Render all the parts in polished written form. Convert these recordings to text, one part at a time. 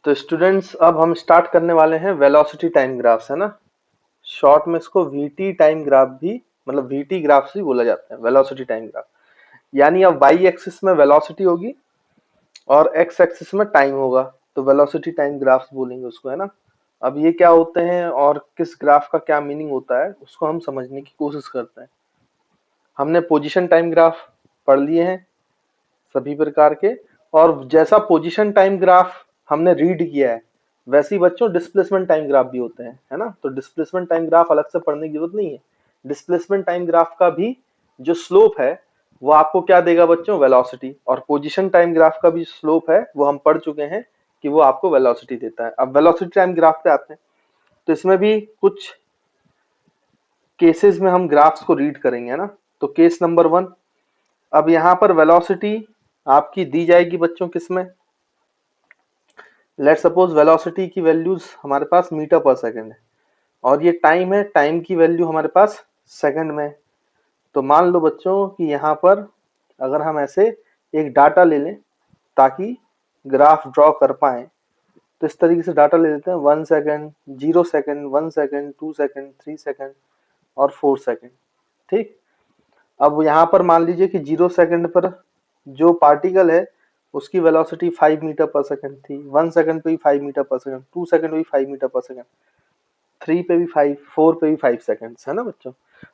तो स्टूडेंट्स अब हम स्टार्ट करने वाले हैं वेलोसिटी टाइम ग्राफ्स, है ना। शॉर्ट में इसको वीटी टाइम ग्राफ भी, मतलब वीटी ग्राफ्स भी बोला जाता है, वेलोसिटी टाइम ग्राफ। यानी अब वाई एक्सिस में वेलोसिटी होगी और एक्स एक्सिस में टाइम होगा, तो वेलोसिटी टाइम ग्राफ्स बोलेंगे उसको, है ना। अब ये क्या होते हैं और किस ग्राफ का क्या मीनिंग होता है उसको हम समझने की कोशिश करते हैं। हमने पोजीशन टाइम ग्राफ पढ़ लिए हैं सभी प्रकार के, और जैसा पोजीशन टाइम ग्राफ हमने रीड किया है वैसे ही बच्चों डिस्प्लेसमेंट टाइम ग्राफ भी होते हैं, है ना। तो डिस्प्लेसमेंट टाइम ग्राफ अलग से पढ़ने की जरूरत नहीं है। डिस्प्लेसमेंट टाइम ग्राफ का भी जो स्लोप है वो आपको क्या देगा बच्चों, वेलोसिटी। और पोजीशन टाइम ग्राफ का भी स्लोप है वो हम पढ़ चुके हैं कि वो आपको वेलोसिटी देता है। अब वेलोसिटी टाइम ग्राफ पे आते हैं, तो इसमें भी कुछ केसेस में हम ग्राफ्स को रीड करेंगे, है ना। तो केस नंबर 1, अब यहाँ पर वेलोसिटी आपकी दी जाएगी बच्चों किसमें, लेट सपोज वेलोसिटी की वैल्यूज हमारे पास मीटर पर सेकंड है और ये टाइम है, टाइम की वैल्यू हमारे पास सेकंड में। तो मान लो बच्चों कि यहाँ पर अगर हम ऐसे एक डाटा ले लें ताकि ग्राफ ड्रॉ कर पाए, तो इस तरीके से डाटा ले लेते हैं 1 second, 0 second, 1 second, 2 second, 3 second और 4 सेकंड। ठीक। अब यहाँ पर मान लीजिए कि 0 सेकंड पर जो पार्टिकल है उसकी वेलोसिटी 5 मीटर पर सेकंड थी, 1 सेकंड पे भी 5 मीटर पर सेकंड, 2 सेकंड पे भी 5 मीटर पर सेकंड, 3 पे भी 5, 4 पे भी 5 सेकंड्स, है ना बच्चों।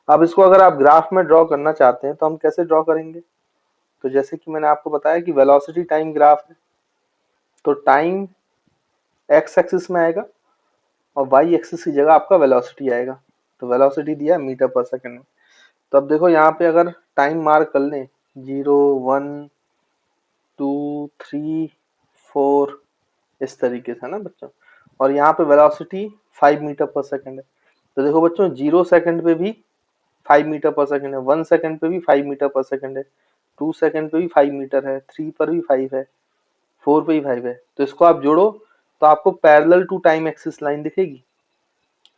अब इसको अगर आप ग्राफ में ड्रॉ करना चाहते हैं तो हम कैसे ड्रॉ करेंगे, तो जैसे कि मैंने आपको बताया कि वेलोसिटी टाइम ग्राफ है, तो टाइम एक्स एक्सिस में आएगा और वाई एक्सिस की जगह आपका वेलोसिटी आएगा। तो वेलोसिटी दिया है मीटर पर सेकंड में। तो अब देखो यहाँ पे अगर टाइम मार्क कर लें 0, 1, 2, 3, 4 इस तरीके से, है ना बच्चों। और यहाँ पे वेलोसिटी 5 मीटर पर सेकंड है। तो देखो बच्चों 0 सेकंड पे भी 5 मीटर पर सेकंड है, 1 सेकंड पे भी 5 मीटर पर सेकंड है, 2 सेकंड पे भी 5 मीटर है, 3 पर भी 5 है, 4 पे भी 5 है। तो इसको आप जोड़ो तो आपको parallel to time axis line दिखेगी,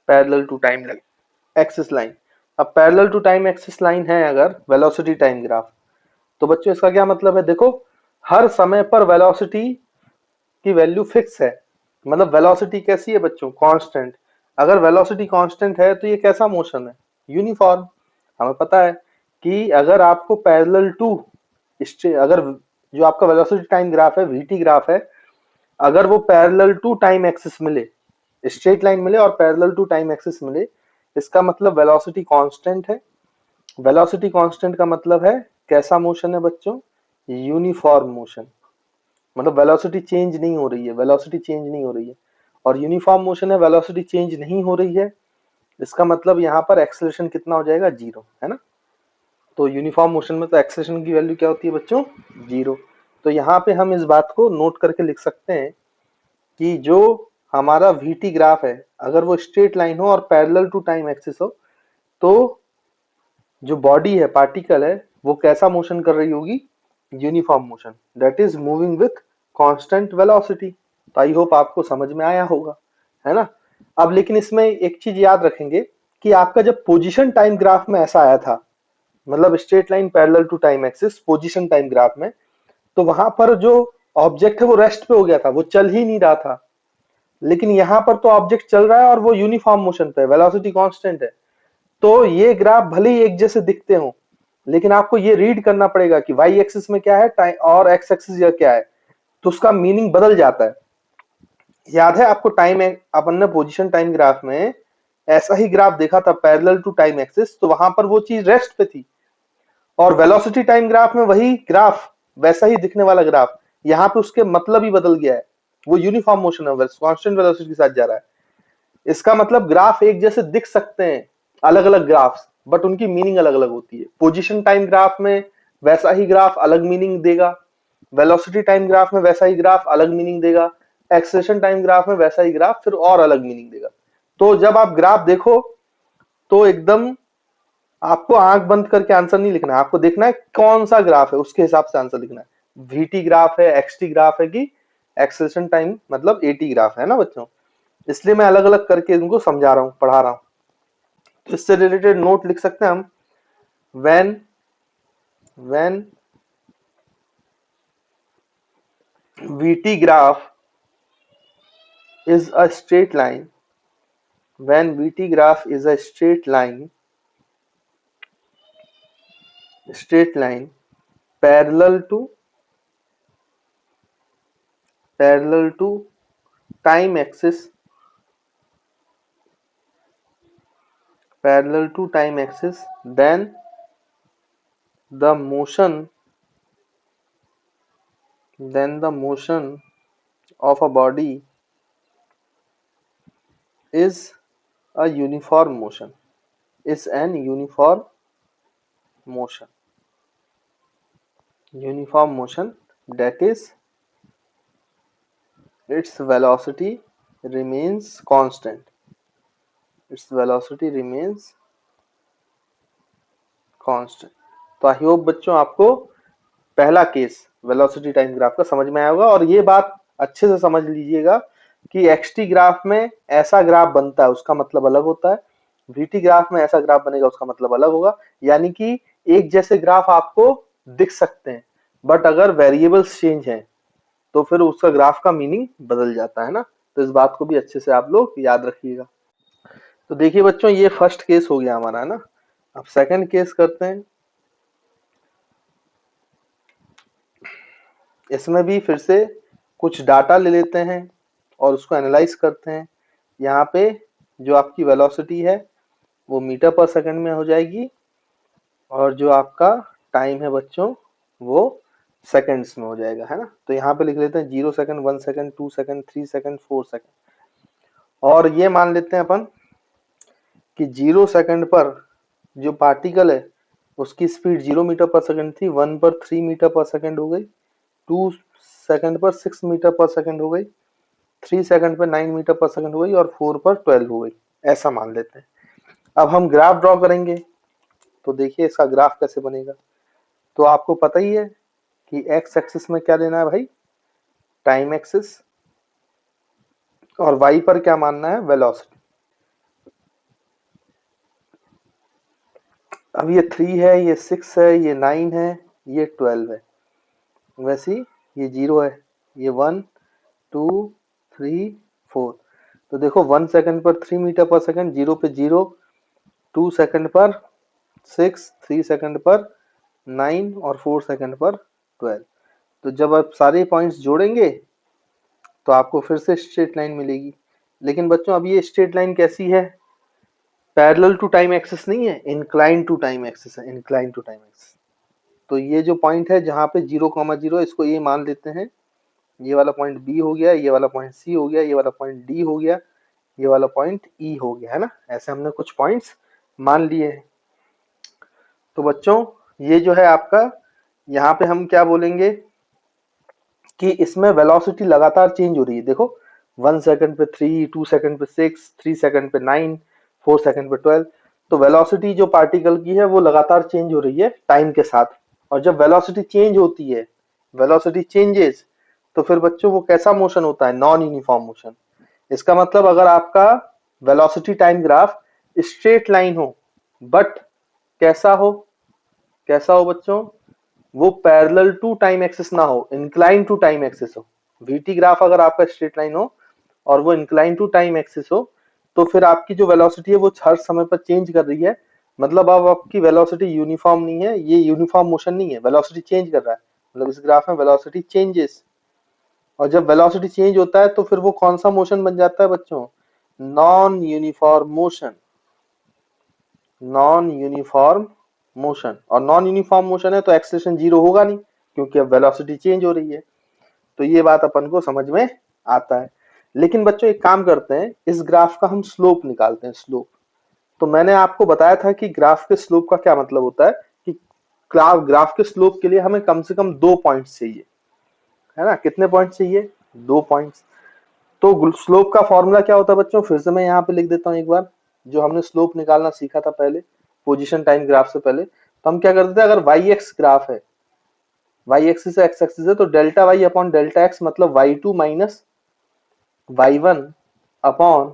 parallel to time axis line. अब parallel to time axis line है अगर वेलोसिटी टाइम ग्राफ, तो बच्चों इसका क्या मतलब है, देखो हर समय पर वेलोसिटी की वैल्यू फिक्स है। मतलब वेलोसिटी कैसी है बच्चों, कांस्टेंट। अगर वेलोसिटी कांस्टेंट है तो ये कैसा मोशन है, यूनिफॉर्म। हमें पता है कि अगर आपको पैरेलल टू, अगर जो आपका वेलोसिटी टाइम ग्राफ है, वीटी ग्राफ है, अगर वो पैरेलल टू टाइम एक्सिस मिले, स्ट्रेट लाइन मिले और पैरेलल टू टाइम एक्सिस मिले, इसका मतलब वेलोसिटी कांस्टेंट है। वेलोसिटी कांस्टेंट का मतलब है कैसा मोशन है बच्चों, यूनिफॉर्म मोशन। मतलब वेलोसिटी चेंज नहीं हो रही है, वेलोसिटी चेंज नहीं हो रही है। और यूनिफॉर्म मोशन है, वेलोसिटी चेंज नहीं हो रही है, इसका मतलब यहाँ पर एक्सेलरेशन कितना हो जाएगा, 0, है ना। तो यूनिफॉर्म मोशन में तो एक्सेलरेशन की वैल्यू क्या होती है बच्चों, 0। तो यहाँ पे हम इस बात को नोट करके लिख सकते हैं कि जो हमारा वीटी ग्राफ है अगर वो स्ट्रेट लाइन हो और पैरेलल टू टाइम एक्सिस हो, तो जो बॉडी है, पार्टिकल है, वो कैसा मोशन कर रही होगी, uniform motion, that is moving with constant velocity. तो आई होप आपको समझ में आया होगा, है ना। अब लेकिन इसमें एक चीज याद रखेंगे कि आपका जब पोजीशन टाइम ग्राफ में ऐसा आया था, मतलब straight line parallel to time axis position time graph में, तो वहां पर जो ऑब्जेक्ट है वो रेस्ट पे हो गया था, वो चल ही नहीं रहा था। लेकिन यहाँ पर तो ऑब्जेक्ट चल रहा है और वो यूनिफॉर्म मोशन पे, वेलोसिटी कांस्टेंट है। तो ये ग्राफ भले ही एक जैसे दिखते हो, लेकिन आपको ये रीड करना पड़ेगा कि वाई एक्सिस में क्या है टाइम और एक्स एक्सिस क्या है, तो उसका मीनिंग बदल जाता है। याद है आपको टाइम, अपन ने पोजीशन टाइम ग्राफ में ऐसा ही ग्राफ देखा था पैरेलल टू टाइम एक्सिस, तो वहां पर वो चीज रेस्ट पे थी। और वेलोसिटी टाइम ग्राफ में वही ग्राफ, वैसा ही दिखने वाला ग्राफ, यहाँ पे उसके मतलब ही बदल गया है। वो यूनिफॉर्म मोशन है, कांस्टेंट वेलोसिटी के साथ जा रहा है। इसका मतलब ग्राफ एक जैसे दिख सकते हैं, अलग अलग ग्राफ्स, बट उनकी मीनिंग अलग अलग होती है। पोजीशन टाइम ग्राफ में वैसा ही ग्राफ अलग मीनिंग देगा, वेलोसिटी टाइम ग्राफ में वैसा ही ग्राफ अलग मीनिंग देगा, एक्सेलेरेशन टाइम ग्राफ में वैसा ही ग्राफ फिर और अलग मीनिंग देगा। तो जब आप ग्राफ देखो तो एकदम आपको आंख बंद करके आंसर नहीं लिखना है, आपको देखना है कौन सा ग्राफ है, उसके हिसाब से आंसर लिखना है। वीटी ग्राफ है, एक्सटी ग्राफ है कि एक्सेलेरेशन टाइम मतलब एटी ग्राफ है ना बच्चों। इसलिए मैं अलग अलग करके इनको समझा रहा हूँ, पढ़ा रहा हूँ। तो इससे रिलेटेड नोट लिख सकते हैं हम, when VT graph is a straight line, when VT graph is a straight line parallel to time axis, then the motion of a body is a uniform motion, is an uniform motion, that is, its velocity remains constant. तो I hope बच्चों आपको पहला case velocity time graph का समझ में आया होगा। और ये बात अच्छे से समझ लीजिएगा कि एक्सटी ग्राफ में ऐसा ग्राफ बनता है उसका मतलब अलग होता है, वीटी ग्राफ में ऐसा ग्राफ बनेगा उसका मतलब अलग होगा। यानी कि एक जैसे ग्राफ आपको दिख सकते हैं, बट अगर वेरिएबल्स चेंज हैं तो फिर उसका ग्राफ का मीनिंग बदल जाता है ना। तो इस बात को भी अच्छे से आप लोग याद रखिएगा। तो देखिए बच्चों, ये फर्स्ट केस हो गया हमारा, है ना। अब सेकंड केस करते हैं। इसमें भी फिर से कुछ डाटा ले लेते हैं और उसको एनालाइज करते हैं। यहाँ पे जो आपकी वेलोसिटी है वो मीटर पर सेकंड में हो जाएगी, और जो आपका टाइम है बच्चों वो सेकंड्स में हो जाएगा, है ना। तो यहाँ पे लिख लेते हैं 0 second, 1 second, 2 second, 3 second, 4 second. और ये मान लेते हैं अपन कि 0 सेकंड पर जो पार्टिकल है उसकी स्पीड 0 मीटर पर सेकंड थी, 1 पर 3 मीटर पर सेकंड हो गई, 2 सेकंड पर 6 मीटर पर सेकंड हो गई, 3 सेकंड पर 9 मीटर पर सेकंड हो गई, और 4 पर 12 हो गई। ऐसा मान लेते हैं। अब हम ग्राफ ड्रॉ करेंगे। तो देखिए इसका ग्राफ कैसे बनेगा। तो आपको पता ही है कि एक्स एक्सिस में क्या लेना है भाई, टाइम एक्सिस, और वाई पर क्या मानना है, वेलोसिटी। अब ये 3 है, ये 6 है, ये 9 है, ये 12 है। वैसे ही ये 0 है, ये 1 2 3 4। तो देखो 1 सेकंड पर 3 मीटर पर सेकंड, 0 पे 0, 2 सेकंड पर 6, 3 सेकंड पर 9 और 4 सेकंड पर 12। तो जब आप सारे पॉइंट्स जोड़ेंगे तो आपको फिर से स्ट्रेट लाइन मिलेगी। लेकिन बच्चों अब ये स्ट्रेट लाइन कैसी है, पैरेलल टू टाइम एक्सिस नहीं है, इंक्लाइन टू टाइम एक्सिस है, इंक्लाइन टू टाइम एक्सिस। तो ये जो पॉइंट है जहाँ पे 0,0, इसको ये मान लेते हैं, ये वाला पॉइंट बी हो गया, ये वाला पॉइंट सी हो गया, ये वाला पॉइंट डी हो गया, ये वाला पॉइंट ई हो गया, है ना। ऐसे हमने कुछ पॉइंट्स मान लिए हैं। तो बच्चों ये जो है आपका, यहाँ पे हम क्या बोलेंगे कि इसमें वेलोसिटी लगातार चेंज हो रही है। देखो 1 सेकंड पे 3, 2 सेकंड पे 6, 3 सेकंड पे 9, 4 सेकंड पे 12। तो वेलोसिटी जो पार्टिकल की है वो लगातार चेंज हो रही है टाइम के साथ। और जब वेलोसिटी चेंज होती है, वेलोसिटी चेंजेस, तो फिर बच्चों वो कैसा मोशन होता है, नॉन यूनिफॉर्म मोशन। इसका मतलब अगर आपका velocity time graph straight line हो, बट कैसा हो बच्चों, वो पैरेलल टू टाइम एक्सिस ना हो, इंक्लाइन टू टाइम एक्सिस हो। वीटी ग्राफ अगर आपका स्ट्रेट लाइन हो और वो इंक्लाइन टू टाइम एक्सिस हो, तो फिर आपकी जो वेलोसिटी है वो हर समय पर चेंज कर रही है। मतलब अब आपकी वेलोसिटी यूनिफॉर्म नहीं है, ये यूनिफॉर्म मोशन नहीं है, वेलोसिटी चेंज कर रहा है। मतलब इस ग्राफ में वेलोसिटी चेंजेस, और जब वेलोसिटी चेंज होता है तो फिर वो कौन सा मोशन बन जाता है बच्चों, non uniform motion. Non uniform motion, और नॉन यूनिफॉर्म मोशन है तो एक्सेलरेशन 0 होगा नहीं, क्योंकि अब वेलोसिटी चेंज हो रही है। तो ये बात अपन को समझ में आता है। लेकिन बच्चों एक काम करते हैं, इस ग्राफ का हम स्लोप निकालते हैं, स्लोप। तो मैंने आपको बताया था कि ग्राफ के स्लोप का क्या मतलब होता है, कि ग्राफ के स्लोप के लिए हमें कम से कम 2 पॉइंट्स चाहिए, है ना। कितने पॉइंट चाहिए, 2 पॉइंट्स। तो स्लोप का फॉर्मूला क्या होता है बच्चों, फिर से मैं यहाँ पे लिख देता हूँ एक बार, जो हमने स्लोप निकालना सीखा था पहले पोजीशन टाइम ग्राफ से पहले। तो हम क्या करते थे, अगर वाई एक्स ग्राफ है, वाई एक्सिस है, एक्स एक्सिस है, तो delta Y upon delta X मतलब Y two minus Y one upon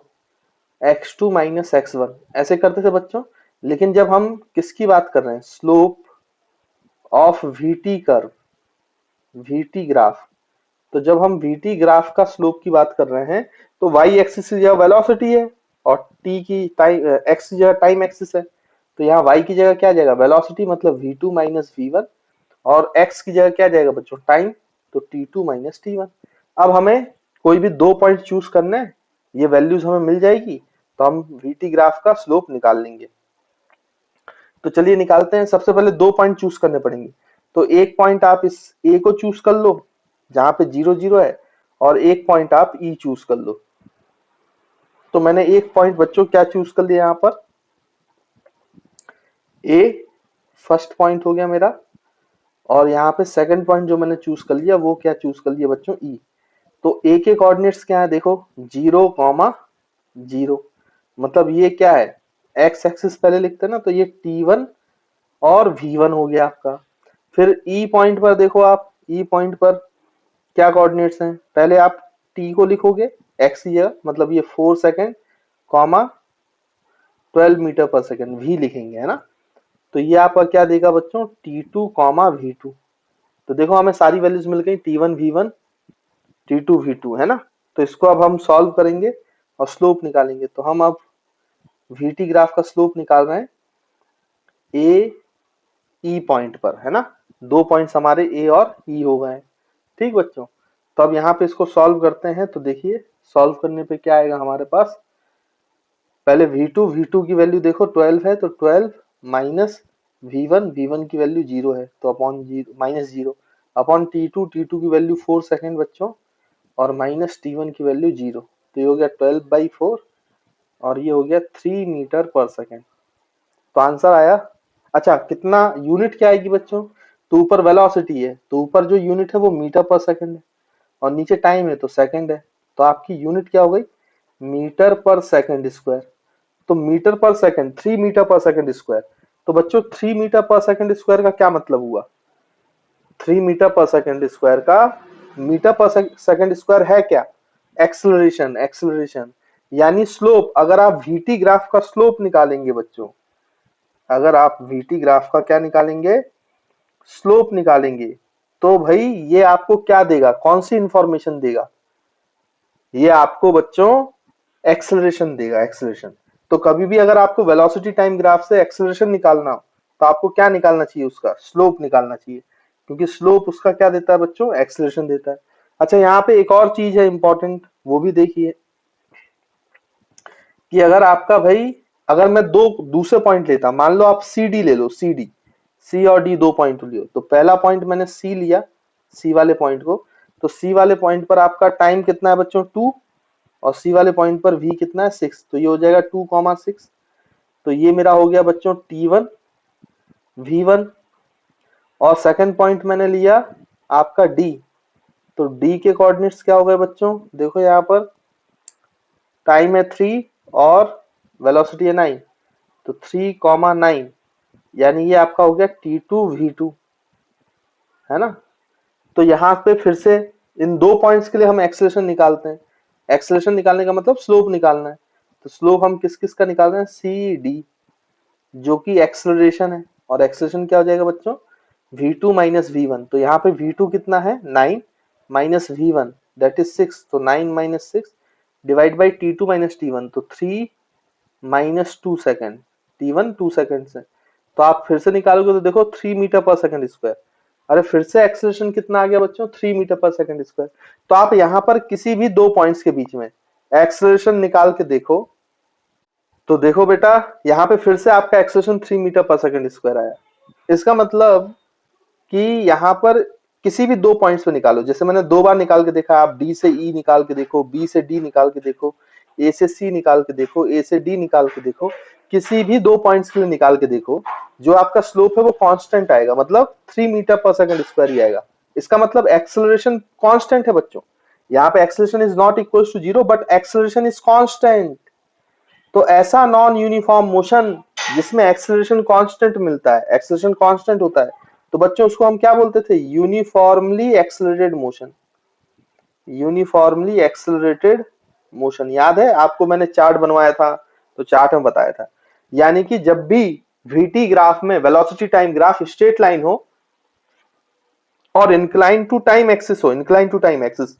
X two minus X one, ऐसे करते थे बच्चों। लेकिन जब हम किसकी बात कर रहे हैं, slope of VT curve, VT graph, तो जब हम vt ग्राफ का स्लोप की बात कर रहे हैं तो y एक्सिस की जगह वेलोसिटी है और t की टाइम x की जगह टाइम एक्सिस है। तो यहाँ y की जगह क्या जाएगा, वेलोसिटी मतलब v2 माइनस v1, और x की जगह क्या जाएगा बच्चों, टाइम, तो t2 माइनस t1। अब हमें कोई भी दो पॉइंट चूज करना है, ये वैल्यूज हमें मिल जाएगी तो हम vt ग्राफ का स्लोप निकाल लेंगे। तो चलिए निकालते हैं। सबसे पहले दो पॉइंट चूज करने पड़ेंगे। तो एक पॉइंट आप इस ए को चूज कर लो जहां पे 0 0 है, और एक पॉइंट आप ई चूज कर लो। तो मैंने एक पॉइंट बच्चों क्या चूज कर लिया, यहाँ पर ए फर्स्ट पॉइंट हो गया मेरा, और यहाँ पे सेकंड पॉइंट जो मैंने चूज कर लिया वो क्या चूज कर लिया बच्चों, ई। तो ए के कोऑर्डिनेट्स क्या है, देखो 0,0, मतलब ये क्या है, एक्स एक्सिस पहले लिखते हैं ना, तो ये T1 और V1 हो गया आपका। फिर ई पॉइंट पर देखो आप, ई पॉइंट पर क्या कोऑर्डिनेट्स हैं, पहले आप टी को लिखोगे एक्स की जगह, मतलब ये 4 सेकेंड कॉमा 12 मीटर पर सेकेंड, वी लिखेंगे है ना। तो ये आपका क्या देगा बच्चों, T2 कॉमा V2। तो देखो हमें सारी वैल्यूज मिल गई, T1 V1 T2 V2 है ना। तो इसको अब हम सॉल्व करेंगे और स्लोप निकालेंगे। तो हम अब VT ग्राफ का स्लोप निकाल रहे हैं ए ई पॉइंट पर, है ना। दो पॉइंट्स हमारे ए और ई हो गए हैं, ठीक बच्चों। तो अब यहाँ पे इसको सॉल्व करते हैं। तो देखिए सॉल्व करने पे क्या आएगा हमारे पास, पहले V2 की वैल्यू देखो 12 है, तो 12 माइनस V1 की वैल्यू 0 है, तो upon zero minus 0 upon T2 की वैल्यू 4 सेकेंड बच्चों, और माइनस T1 की वैल्यू 0। तो ये हो गया 12/4 और ये हो गया 3 मीटर पर सेकेंड। तो आंसर आया। अच्छा कितना यूनिट क्या आएगी बच्चों, तो ऊपर वेलोसिटी है तो ऊपर जो यूनिट है वो मीटर पर सेकंड है, और नीचे टाइम है तो सेकंड है। तो आपकी यूनिट क्या हो गई, मीटर पर सेकंड स्क्वायर। तो मीटर पर सेकंड 3 मीटर पर सेकंड स्क्वायर। तो बच्चों 3 मीटर पर सेकंड स्क्वायर का क्या मतलब हुआ, 3 मीटर पर सेकंड स्क्वायर का, मीटर पर सेकंड स्क्वायर है क्या, एक्सेलरेशन, एक्सेलरेशन यानी स्लोप। अगर आप वीटी ग्राफ का स्लोप निकालेंगे बच्चों, अगर आप वीटी ग्राफ का क्या निकालेंगे, स्लोप निकालेंगे, तो भाई ये आपको क्या देगा, कौन सी इंफॉर्मेशन देगा, ये आपको बच्चों एक्सेलरेशन देगा, एक्सेलरेशन। तो कभी भी अगर आपको वेलोसिटी टाइम ग्राफ से एक्सेलरेशन निकालना हो तो आपको क्या निकालना चाहिए, उसका स्लोप निकालना चाहिए, क्योंकि स्लोप उसका क्या देता है बच्चों, एक्सेलरेशन देता है। अच्छा यहाँ पे एक और चीज है इंपॉर्टेंट, वो भी देखिए कि अगर आपका भाई, अगर मैं दो दूसरे पॉइंट लेता, मान लो आप सी डी ले लो, सी और डी दो पॉइंट लियो। तो पहला पॉइंट मैंने सी लिया, सी वाले पॉइंट को, तो सी वाले पॉइंट पर आपका टाइम कितना है बच्चों 2, और सी वाले पॉइंट पर वी कितना है 6, तो ये हो जाएगा 2,6। तो ये मेरा हो गया बच्चों T1 V1। और सेकंड पॉइंट मैंने लिया आपका D, तो D के कोऑर्डिनेट्स क्या हो गए बच्चों, देखो यहाँ पर टाइम है 3 और वेलोसिटी है 9, तो 3,9, यानी ये आपका हो गया T2 V2, है ना। तो यहाँ पे फिर से इन दो पॉइंट्स के लिए हम एक्सेलरेशन निकालते हैं। एक्सेलरेशन निकालने का मतलब स्लोप निकालना है। तो स्लोप हम किस किस का निकाल रहे हैं, सी डी, जो कि एक्सेलरेशन है, और एक्सेलरेशन क्या हो जाएगा बच्चों, v2 माइनस v1। तो यहाँ पे v2 कितना है 9 माइनस v1 दैट इज 6, तो 9 minus 6 divide by T2 minus T1, तो 3 माइनस 2 सेकेंड, T1 2 सेकेंड से। तो आप फिर से निकालोगे तो देखो 3 मीटर पर सेकेंड स्क्वायर। अरे फिर से एक्सेलरेशन कितना आ गया बच्चों, 3 मीटर पर सेकेंड स्क्वायर। तो आप यहाँ पर किसी भी दो पॉइंट्स के बीच में एक्सेलरेशन निकाल के देखो, तो देखो बेटा यहाँ पे फिर से आपका एक्सेलरेशन 3 मीटर पर सेकेंड स्क्वायर आया। इसका मतलब कि यहाँ पर किसी भी दो पॉइंट्स पे निकालो, जैसे मैंने दो बार निकाल के देखा, आप डी से ई निकाल के देखो, बी से डी निकाल के देखो, ए से सी निकाल के देखो, ए से डी निकाल के देखो, किसी भी दो पॉइंट्स के लिए निकाल के देखो, जो आपका स्लोप है वो कांस्टेंट आएगा, मतलब 3 मीटर पर सेकंड स्क्वायर ही आएगा। इसका मतलब एक्सेलरेशन कांस्टेंट है बच्चों। यहाँ पे acceleration is not equal to 0 but acceleration is constant. तो ऐसा नॉन यूनिफॉर्म मोशन जिसमें एक्सेलरेशन कांस्टेंट मिलता है, एक्सेलरेशन कांस्टेंट होता है, तो बच्चों उसको हम क्या बोलते थे, uniformly accelerated motion. Uniformly accelerated motion, याद है आपको, मैंने चार्ट बनवाया था तो चार्ट में बताया था। यानी कि जब भी वीटी ग्राफ में velocity time graph straight line हो, और इंक्लाइन टू टाइम एक्सिस हो, incline to time axis,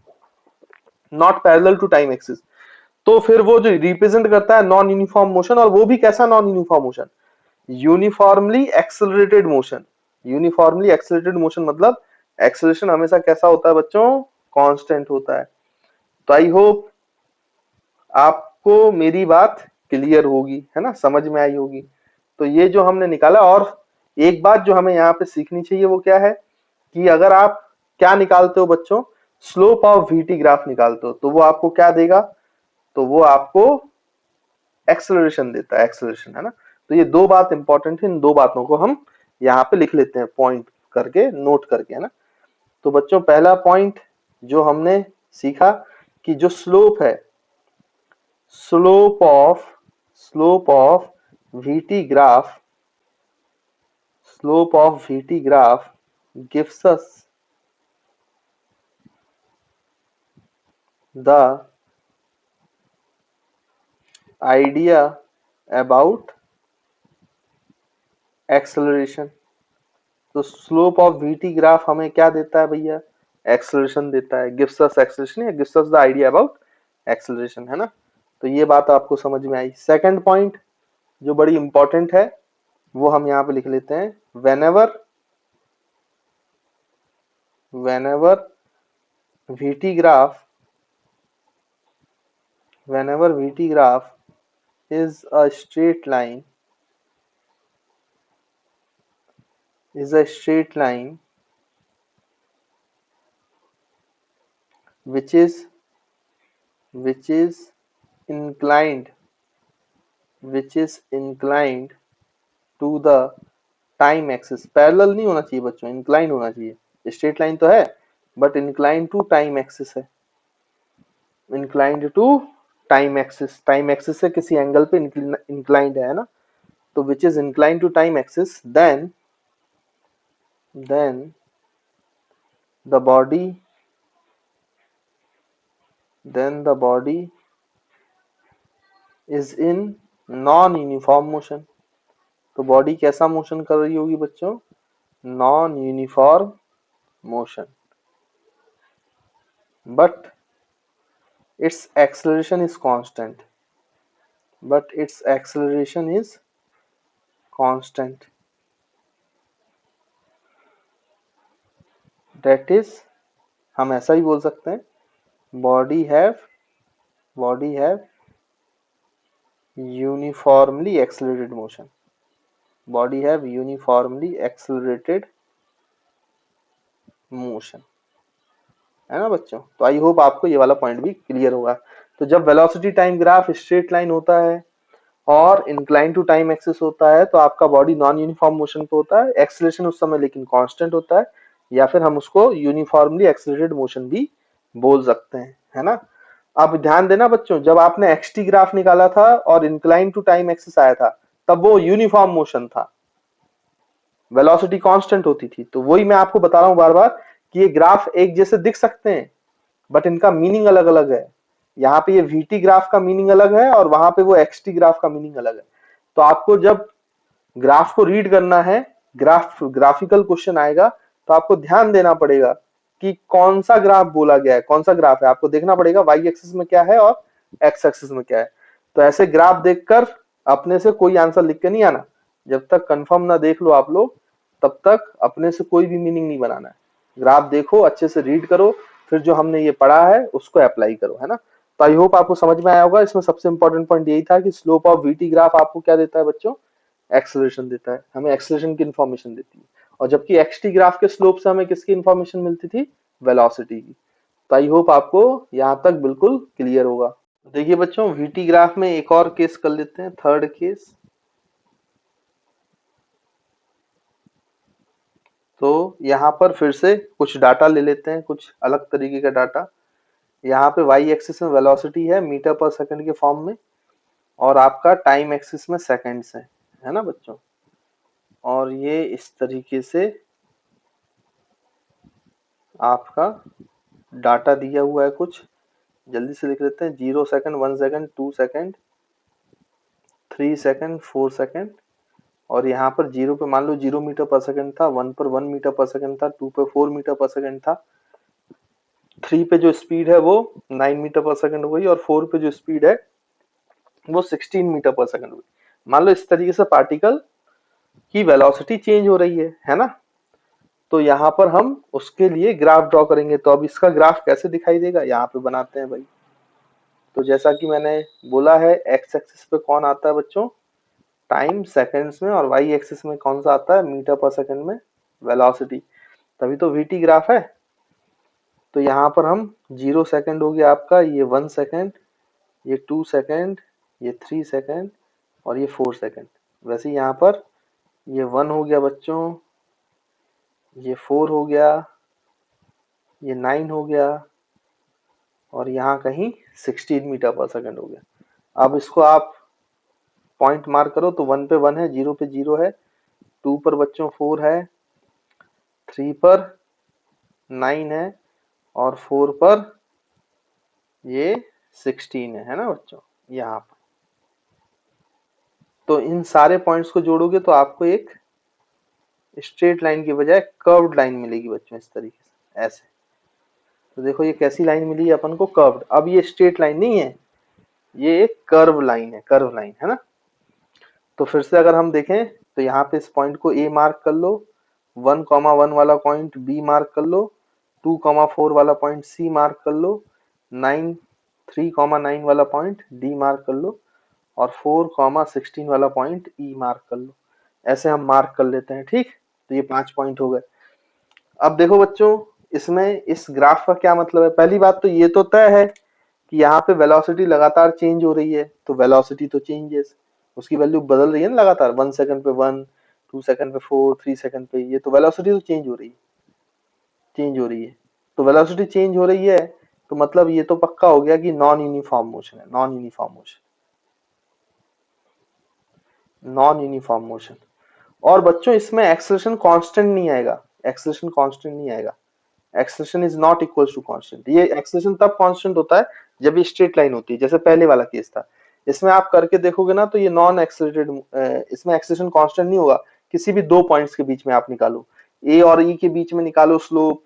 not parallel to time axis, तो फिर वो जो रिप्रेजेंट करता है नॉन यूनिफॉर्म मोशन, और वो भी कैसा non uniform motion, uniformly accelerated motion. Uniformly accelerated motion मतलब एक्सेलरेशन हमेशा कैसा होता है बच्चों, कांस्टेंट होता है। तो आई होप आपको मेरी बात क्लियर होगी, है ना, समझ में आई होगी। तो ये जो हमने निकाला, और एक बात जो हमें यहाँ पे सीखनी चाहिए वो क्या है कि अगर आप क्या निकालते हो बच्चों, स्लोप ऑफ वीटी ग्राफ निकालते हो, तो वो आपको क्या देगा, तो वो आपको एक्सेलरेशन देता है, एक्सेलरेशन, है ना। तो ये दो बात इंपॉर्टेंट है, इन दो बातों को हम यहाँ पे लिख लेते हैं पॉइंट करके, नोट करके, है ना। तो बच्चों पहला पॉइंट जो हमने सीखा कि जो स्लोप है, slope of VT graph, slope of VT graph gives us the idea about acceleration। तो स्लोप ऑफ VT ग्राफ हमें क्या देता है भैया, एक्सेलरेशन देता है, गिव्स अस एक्सेलरेशन या gives us the idea about acceleration, है ना। तो ये बात आपको समझ में आई। सेकंड पॉइंट जो बड़ी इंपॉर्टेंट है वो हम यहाँ पे लिख लेते हैं, whenever VT graph is a straight line, which is inclined to the time axis, parallel नहीं होना चाहिए बच्चों, इंक्लाइन होना चाहिए। स्ट्रेट लाइन तो है but incline to time axis है, inclined to time axis, time axis से किसी एंगल पे इंक्लाइंड है ना। तो which is inclined to time axis, then the body is in non uniform motion. तो बॉडी कैसा मोशन कर रही होगी बच्चों, non uniform motion, but its acceleration is constant, that is, हम ऐसा ही बोल सकते हैं, body have uniformly accelerated motion, है ना बच्चों। तो आई होप आपको ये वाला पॉइंट भी क्लियर होगा। तो जब velocity time graph straight line होता है और इंक्लाइन टू टाइम एक्सिस होता है तो आपका बॉडी नॉन यूनिफॉर्म मोशन पे होता है, एक्सेलरेशन उस समय लेकिन कांस्टेंट होता है, या फिर हम उसको यूनिफॉर्मली एक्सेलरेटेड मोशन भी बोल सकते हैं, है ना। अब ध्यान देना बच्चों, जब आपने एक्सटी ग्राफ निकाला था और इंक्लाइन टू टाइम एक्सिस आया था तब वो यूनिफॉर्म मोशन था, वेलोसिटी कांस्टेंट होती थी। तो वही मैं आपको बता रहा हूं बार बार कि ये ग्राफ एक जैसे दिख सकते हैं बट इनका मीनिंग अलग अलग है। यहाँ पे ये VT ग्राफ का मीनिंग अलग है और वहां पे वो XT ग्राफ का मीनिंग अलग है। तो आपको जब ग्राफ को रीड करना है, ग्राफिकल क्वेश्चन आएगा तो आपको ध्यान देना पड़ेगा कि कौन सा ग्राफ बोला गया है, कौन सा ग्राफ है, आपको देखना पड़ेगा वाई एक्सिस में क्या है और एक्स एक्सिस में क्या है। तो ऐसे ग्राफ देखकर अपने से कोई आंसर लिख के नहीं आना, जब तक कंफर्म ना देख लो आप लोग तब तक अपने से कोई भी मीनिंग नहीं बनाना है। ग्राफ देखो, अच्छे से रीड करो, फिर जो हमने ये पढ़ा है उसको अप्लाई करो, है ना। तो आई होप आपको समझ में आया होगा। इसमें सबसे इंपॉर्टेंट पॉइंट यही था कि स्लोप ऑफ VT ग्राफ आपको क्या देता है बच्चों, एक्सेलरेशन देता है, हमें एक्सेलरेशन की इंफॉर्मेशन देती है, और जबकि XT ग्राफ के स्लोप से हमें किसकी इंफॉर्मेशन मिलती थी, वेलोसिटी की। तो आई होप आपको यहाँ तक बिल्कुल क्लियर होगा। देखिए बच्चों, VT ग्राफ में एक और केस कर लेते हैं, थर्ड केस। तो यहाँ पर फिर से कुछ डाटा ले लेते हैं, कुछ अलग तरीके का डाटा। यहाँ पे वाई एक्सिस में वेलोसिटी है मीटर पर सेकंड के फॉर्म में, और आपका टाइम एक्सिस में सेकंड्स है ना बच्चों। और ये इस तरीके से आपका डाटा दिया हुआ है, कुछ जल्दी से लिख लेते हैं। 0 second, 1 second, 2 second, 3 second, 4 second और यहाँ पर 0 पे मान लो 0 मीटर पर सेकंड था, 1 पर 1 मीटर पर सेकंड था, 2 पे 4 मीटर पर सेकंड था, 3 पे जो स्पीड है वो 9 मीटर पर सेकंड हो गई और 4 पे जो स्पीड है वो 16 मीटर पर सेकंड हो गई। मान लो इस तरीके से पार्टिकल की वेलोसिटी चेंज हो रही है ना। तो यहाँ पर हम उसके लिए ग्राफ ड्रॉ करेंगे। तो अब इसका ग्राफ कैसे दिखाई देगा, यहाँ पे बनाते हैं भाई। तो जैसा कि मैंने बोला है, एक्स एक्सिस पे कौन आता है बच्चों, टाइम सेकंड्स में, और वाई एक्सिस में कौन सा आता है, मीटर पर सेकंड में वेलोसिटी। तभी तो वीटी ग्राफ है। तो यहाँ पर हम 0 सेकंड हो गया आपका, ये 1 सेकंड, ये 2 सेकंड, ये 3 सेकंड और ये 4 सेकंड। वैसे यहाँ पर ये 1 हो गया बच्चों, ये 4 हो गया, ये 9 हो गया और यहाँ कहीं 16 मीटर पर सेकंड हो गया। अब इसको आप पॉइंट मार्क करो तो 1 पे 1 है, 0 पे 0 है, 2 पर बच्चों 4 है, 3 पर 9 है और 4 पर ये 16 है ना बच्चों, यहाँ पर। तो इन सारे पॉइंट्स को जोड़ोगे तो आपको एक स्ट्रेट लाइन की बजाय कर्व्ड लाइन मिलेगी बच्चों, इस तरीके से, ऐसे। तो देखो ये कैसी लाइन मिली है अपन को, कर्व्ड। अब ये स्ट्रेट लाइन नहीं है, ये एक कर्व लाइन है, कर्व लाइन है ना। तो फिर से अगर हम देखें तो यहाँ पे इस पॉइंट को ए मार्क कर लो, 1,1 वाला पॉइंट बी मार्क कर लो, 2,4 वाला पॉइंट सी मार्क कर लो, 3,9 वाला पॉइंट डी मार्क कर लो और 4,16 वाला पॉइंट ई मार्क कर लो। ऐसे हम मार्क कर लेते हैं, ठीक। तो ये 5 पॉइंट हो गए। अब देखो बच्चों, इसमें इस ग्राफ का क्या मतलब है। पहली बात तो ये तो तय है कि यहाँ पे वेलोसिटी लगातार चेंज हो रही है, तो वेलोसिटी तो चेंजेस, उसकी वैल्यू बदल रही है ना लगातार, 1 सेकंड पे 1, 2 सेकंड पे 4, 3 सेकंड पे, ये तो वेलोसिटी तो चेंज हो रही है, चेंज हो रही है। तो वेलोसिटी चेंज हो रही है तो मतलब ये तो पक्का हो गया कि नॉन यूनिफॉर्म मोशन है, non uniform motion, non uniform motion. और बच्चों इसमें एक्सेलरेशन कांस्टेंट नहीं आएगा, एक्सेलरेशन कांस्टेंट नहीं आएगा। Acceleration is not equal to constant. ये एक्सेलरेशन तब कांस्टेंट होता है जब ये स्ट्रेट लाइन होती है, जैसे पहले वाला केस था। इसमें आप करके देखोगे ना तो ये नॉन एक्सेलरेटेड, इसमें एक्सेलरेशन कांस्टेंट नहीं होगा। किसी भी दो पॉइंट्स के बीच में आप निकालो, ए और ई के बीच में निकालो स्लोप,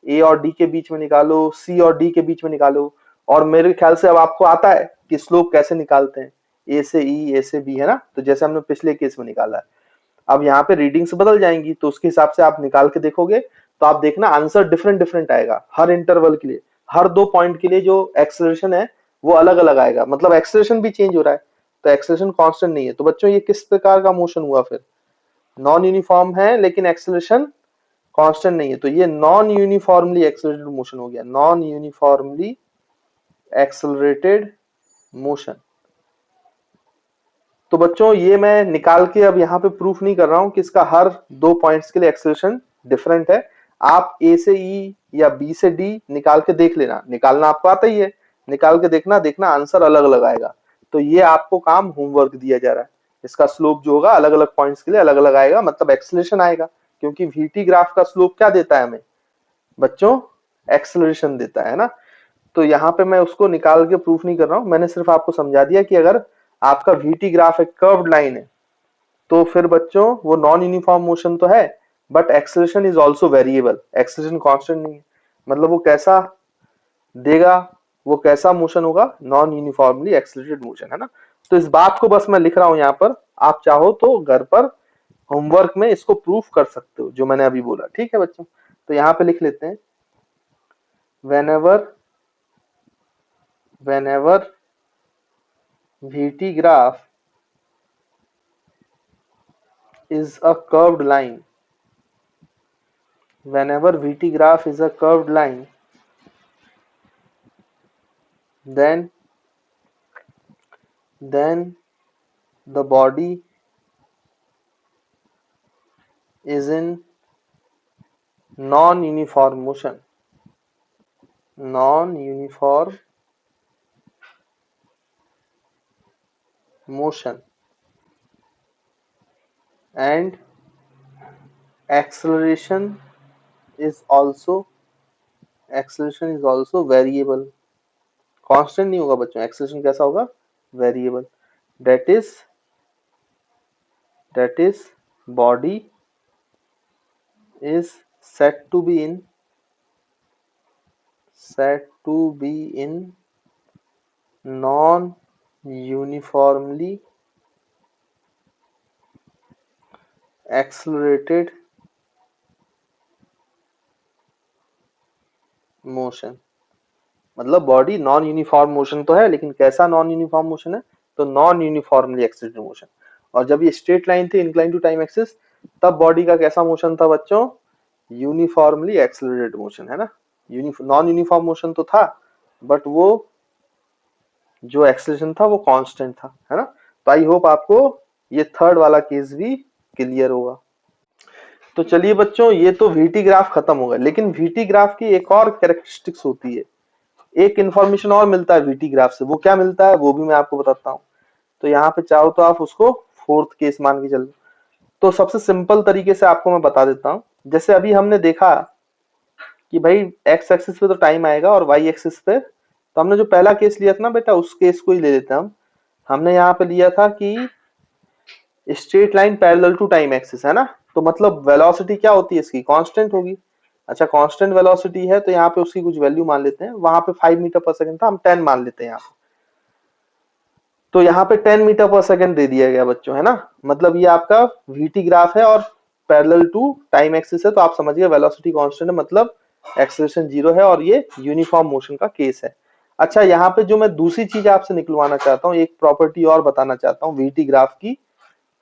ए और डी के बीच में निकालो, सी और डी के बीच में निकालो। और मेरे ख्याल से अब आपको आता है कि स्लोप कैसे निकालते हैं, ए से ई, ए से बी, है ना। तो जैसे हमने पिछले केस में निकाला है, अब यहाँ पे रीडिंग्स बदल जाएंगी तो उसके हिसाब से आप निकाल के देखोगे तो आप देखना आंसर डिफरेंट डिफरेंट आएगा हर इंटरवल के लिए। हर दो पॉइंट के लिए जो एक्सेलरेशन है वो अलग अलग आएगा, मतलब एक्सेलरेशन भी चेंज हो रहा है। तो एक्सेलरेशन कांस्टेंट नहीं है। तो बच्चों ये किस प्रकार का मोशन हुआ, फिर नॉन यूनिफॉर्म है लेकिन एक्सेलरेशन कांस्टेंट नहीं है। तो ये नॉन यूनिफॉर्मली एक्सेलरेटेड मोशन हो गया, नॉन यूनिफॉर्मली एक्सेलरेटेड मोशन। तो बच्चों ये मैं निकाल के अब यहाँ पे प्रूफ नहीं कर रहा हूं कि इसका हर दो पॉइंट्स के लिए एक्सेलरेशन डिफरेंट है। आप ए से ई या बी से डी निकाल के देख लेना, निकालना आपको आता ही है, निकाल के देखना, देखना आंसर अलग अलग आएगा। तो ये आपको काम होमवर्क दिया जा रहा है। इसका स्लोप जो होगा अलग अलग पॉइंट्स के लिए अलग अलग आएगा, मतलब एक्सेलरेशन आएगा, क्योंकि वीटी ग्राफ का स्लोप क्या देता है हमें बच्चों, एक्सेलरेशन देता है ना। तो यहाँ पे मैं उसको निकाल के प्रूफ नहीं कर रहा हूं, मैंने सिर्फ आपको समझा दिया कि अगर आपका वीटी ग्राफ एक कर्व्ड लाइन है तो फिर बच्चों वो नॉन यूनिफॉर्म मोशन तो है, but acceleration is also variable, acceleration constant नहीं है। मतलब वो कैसा देगा, वो कैसा मोशन होगा, नॉन यूनिफॉर्मली एक्सेलरेटेड मोशन, है ना। तो इस बात को बस मैं लिख रहा हूं यहाँ पर, आप चाहो तो घर पर होमवर्क में इसको प्रूफ कर सकते हो जो मैंने अभी बोला, ठीक है बच्चों। तो यहाँ पे लिख लेते हैं, whenever whenever VT graph is a curved line, whenever VT graph is a curved line, then the body is in non-uniform motion, non-uniform motion, and acceleration is also variable, constant नहीं होगा बच्चों। एक्सेलरेशन कैसा होगा, variable. That that is body is said to be in non uniformly accelerated motion. मतलब body non uniform motion तो है, लेकिन कैसा नॉन यूनिफॉर्म मोशन है, तो नॉन यूनिफॉर्मली एक्सिलेटेड मोशन। और जब ये स्ट्रेट लाइन थी इंक्लाइन टू टाइम एक्सिस, तब बॉडी का कैसा मोशन था बच्चों, यूनिफॉर्मली एक्सिलरेटेड मोशन, है ना। नॉन यूनिफॉर्म मोशन तो था, बट वो जो एक्सेलरेशन था वो कांस्टेंट था, है ना। तो आई होप आपको ये थर्ड वाला केस भी क्लियर होगा। तो चलिए बच्चों, ये तो वीटी ग्राफ खत्म हो गया, लेकिन वीटी ग्राफ की एक और कैरेक्टरिस्टिक्स होती है, एक इंफॉर्मेशन और मिलता है वीटी ग्राफ से। वो क्या मिलता है वो भी मैं आपको बताता हूँ। तो यहाँ पे चाहो तो आप उसको फोर्थ केस मान के चलो। तो सबसे सिंपल तरीके से आपको मैं बता देता हूँ। जैसे अभी हमने देखा कि भाई एक्स एक्सिस पे तो टाइम आएगा और वाई एक्सिस पे, तो हमने जो पहला केस लिया था ना बेटा, उस केस को ही ले लेते हैं हम। हमने यहाँ पे लिया था कि straight line parallel to time axis, है ना। तो मतलब वेलोसिटी क्या होती है इसकी, कांस्टेंट होगी। अच्छा, कांस्टेंट वेलोसिटी है तो यहाँ पे उसकी कुछ वैल्यू मान लेते हैं। वहां पे 5 मीटर पर सेकंड था, हम 10 मान लेते हैं यहाँ पे। तो यहाँ पे 10 मीटर पर सेकंड दे दिया गया बच्चों, है ना। मतलब ये आपका वीटी ग्राफ है और पैरेलल टू टाइम एक्सिस है, तो आप समझिए वेलोसिटी कांस्टेंट है, मतलब एक्सेलरेशन 0 है और ये यूनिफॉर्म मोशन का केस है। अच्छा, यहाँ पे जो मैं दूसरी चीज आपसे निकलवाना चाहता हूँ, एक प्रॉपर्टी और बताना चाहता हूँ वीटी ग्राफ की,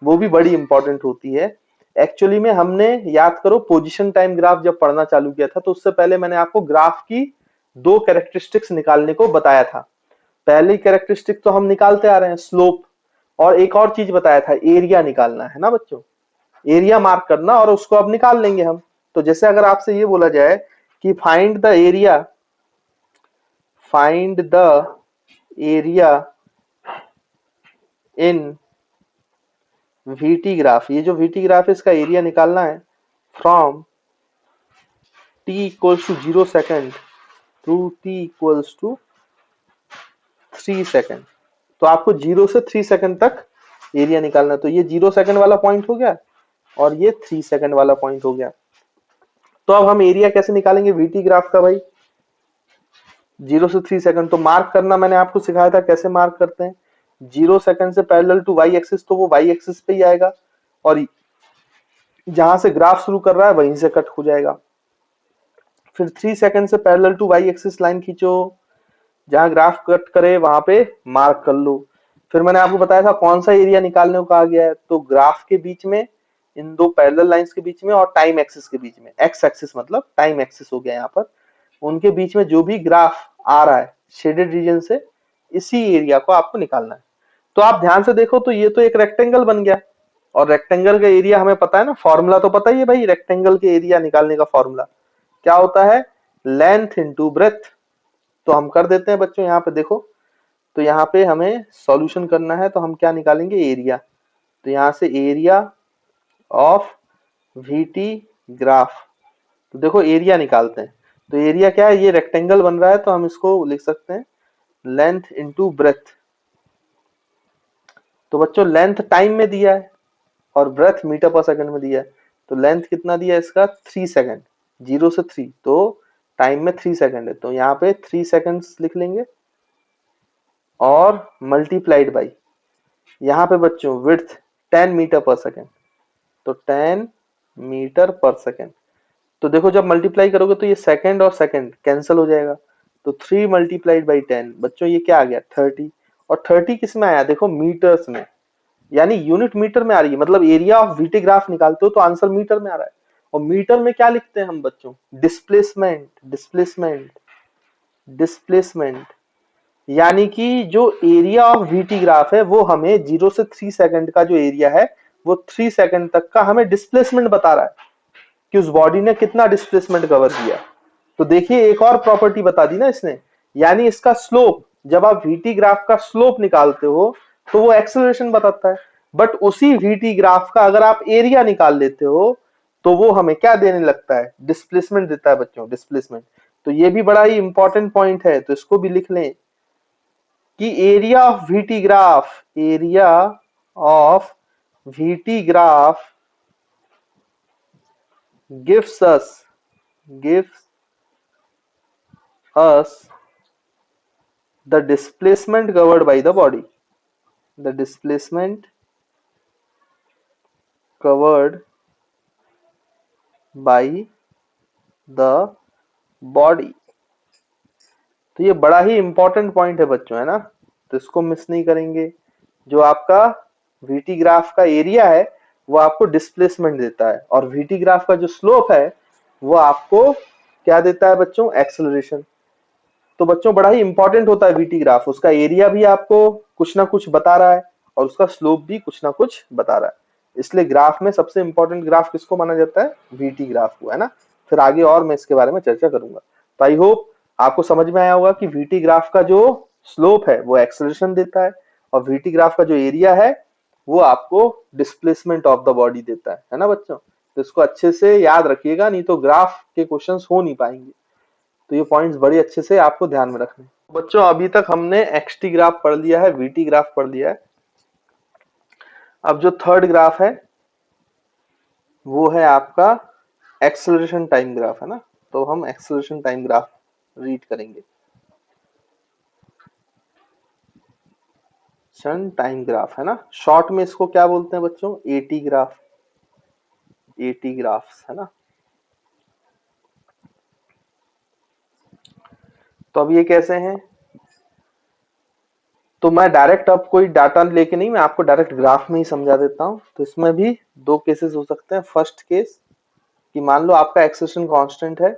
वो भी बड़ी इंपॉर्टेंट होती है। एक्चुअली में हमने, याद करो, पोजीशन टाइम ग्राफ जब पढ़ना चालू किया था, तो उससे पहले मैंने आपको ग्राफ की दो कैरेक्टरिस्टिक्स निकालने को बताया था। पहली कैरेक्टरिस्टिक तो हम निकालते आ रहे हैं, स्लोप, और एक और चीज बताया था, एरिया निकालना, है ना बच्चों। एरिया मार्क करना, और उसको अब निकाल लेंगे हम। तो जैसे अगर आपसे ये बोला जाए कि find the area in VT graph, ये जो वीटी ग्राफ है इसका एरिया निकालना है from t equals to 0 second to t equals to 3 second. तो आपको 0 से 3 सेकेंड तक एरिया निकालना है। तो ये 0 सेकेंड वाला पॉइंट हो गया और ये 3 सेकेंड वाला पॉइंट हो गया। तो अब हम एरिया कैसे निकालेंगे वीटी ग्राफ का भाई, 0 से 3 सेकेंड। तो मार्क करना मैंने आपको सिखाया था, कैसे मार्क करते हैं। 0 सेकेंड से पैरेलल टू वाई एक्सिस, तो वो वाई एक्सिस पे ही आएगा, और जहां से ग्राफ शुरू कर रहा है वहीं से कट हो जाएगा। फिर 3 सेकेंड से parallel to Y axis line खींचो, जहां ग्राफ कट करे वहां पे मार्क कर लो। फिर मैंने आपको बताया था कौन सा एरिया निकालने को कहा गया है, तो ग्राफ के बीच में, इन दो पैरेलल लाइंस के बीच में और टाइम एक्सिस के बीच में, एक्स एक्सिस मतलब टाइम एक्सिस हो गया यहाँ पर, उनके बीच में जो भी ग्राफ आ रहा है शेडेड रीजन से, इसी एरिया को आपको निकालना है। तो आप ध्यान से देखो, तो ये तो एक रेक्टेंगल बन गया, और रेक्टेंगल का एरिया हमें पता है ना, फॉर्मूला तो पता ही है भाई, रेक्टेंगल के एरिया निकालने का फॉर्मूला क्या होता है, लेंथ इनटू ब्रेथ। तो हम कर देते हैं बच्चों, यहाँ पे देखो, तो यहाँ पे हमें सॉल्यूशन करना है, तो हम क्या निकालेंगे, एरिया। तो यहाँ से एरिया ऑफ वीटी ग्राफ, तो देखो एरिया निकालते हैं। तो एरिया क्या है, ये रेक्टेंगल बन रहा है, तो हम इसको लिख सकते हैं लेंथ इनटू ब्रेथ। तो बच्चों लेंथ टाइम में दिया है और ब्रेथ मीटर पर सेकंड में दिया है। तो लेंथ कितना दिया है इसका, 3 सेकंड, 0 से 3, तो टाइम में 3 सेकंड है, तो यहाँ पे 3 सेकंड्स लिख लेंगे, और मल्टीप्लाइड बाई, यहाँ पे बच्चों विड्थ 10 मीटर पर सेकंड, तो 10 मीटर पर सेकंड। तो देखो जब मल्टीप्लाई करोगे तो ये सेकंड और सेकंड कैंसिल हो जाएगा, तो 3 मल्टीप्लाइड बाई 10, बच्चों ये क्या आ गया, 30। और 30 किस में आया, देखो मीटर्स में, यानी यूनिट मीटर में आ रही है। मतलब एरिया ऑफ वीटी ग्राफ निकालते हो तो आंसर मीटर में आ रहा है। और मीटर में क्या लिखते हैं हम बच्चों, डिस्प्लेसमेंट, डिस्प्लेसमेंट, डिस्प्लेसमेंट। यानी कि जो एरिया ऑफ वीटी ग्राफ है वो हमें 0 से 3 सेकंड का जो एरिया है, वो 3 सेकंड तक का हमें डिस्प्लेसमेंट बता रहा है कि उस बॉडी ने कितना डिस्प्लेसमेंट कवर किया। तो देखिए एक और प्रॉपर्टी बता दी ना इसने, यानी इसका स्लोप, जब आप वीटी ग्राफ का स्लोप निकालते हो तो वो एक्सेलरेशन बताता है, बट उसी वीटी ग्राफ का अगर आप एरिया निकाल लेते हो तो वो हमें क्या देने लगता है, डिस्प्लेसमेंट देता है बच्चों, डिस्प्लेसमेंट। तो ये भी बड़ा ही इंपॉर्टेंट पॉइंट है, तो इसको भी लिख लें कि area of VT graph, area of VT graph gives us the displacement covered by the body. The displacement covered by the body. तो ये बड़ा ही इंपॉर्टेंट पॉइंट है बच्चों, है ना, तो इसको मिस नहीं करेंगे। जो आपका VT ग्राफ का एरिया है वो आपको डिस्प्लेसमेंट देता है, और VT ग्राफ का जो स्लोप है वो आपको क्या देता है बच्चों, एक्सेलरेशन। तो बच्चों बड़ा ही इंपॉर्टेंट होता है VT ग्राफ, उसका एरिया भी आपको कुछ ना कुछ बता रहा है और उसका स्लोप भी कुछ ना कुछ बता रहा है। इसलिए ग्राफ में सबसे इंपॉर्टेंट ग्राफ किसको माना जाता है, VT ग्राफ को, है ना। फिर आगे और मैं इसके बारे में चर्चा करूंगा। तो आई होप आपको समझ में आया होगा कि VT ग्राफ का जो स्लोप है वो एक्सेलरेशन देता है, और VT ग्राफ का जो एरिया है वो आपको डिस्प्लेसमेंट ऑफ द बॉडी देता है ना बच्चों। तो इसको अच्छे से याद रखिएगा, नहीं तो ग्राफ के क्वेश्चंस हो नहीं पाएंगे। तो ये पॉइंट्स बड़े अच्छे से आपको ध्यान में रखने। बच्चों अभी तक हमने XT ग्राफ पढ़ लिया है, VT ग्राफ पढ़ लिया है। अब जो थर्ड ग्राफ है वो है आपका एक्सेलरेशन टाइम ग्राफ, है ना। तो हम एक्सेलरेशन टाइम ग्राफ रीड करेंगे। टाइम ग्राफ, है ना, शॉर्ट में इसको क्या बोलते हैं बच्चों, AT ग्राफ, AT ग्राफ्स, है ना। तो अब ये कैसे हैं, तो मैं डायरेक्ट अब कोई डाटा लेके नहीं, मैं आपको डायरेक्ट ग्राफ में ही समझा देता हूं। तो इसमें भी दो केसेस हो सकते हैं। फर्स्ट केस कि मान लो आपका एक्सेलरेशन कांस्टेंट है,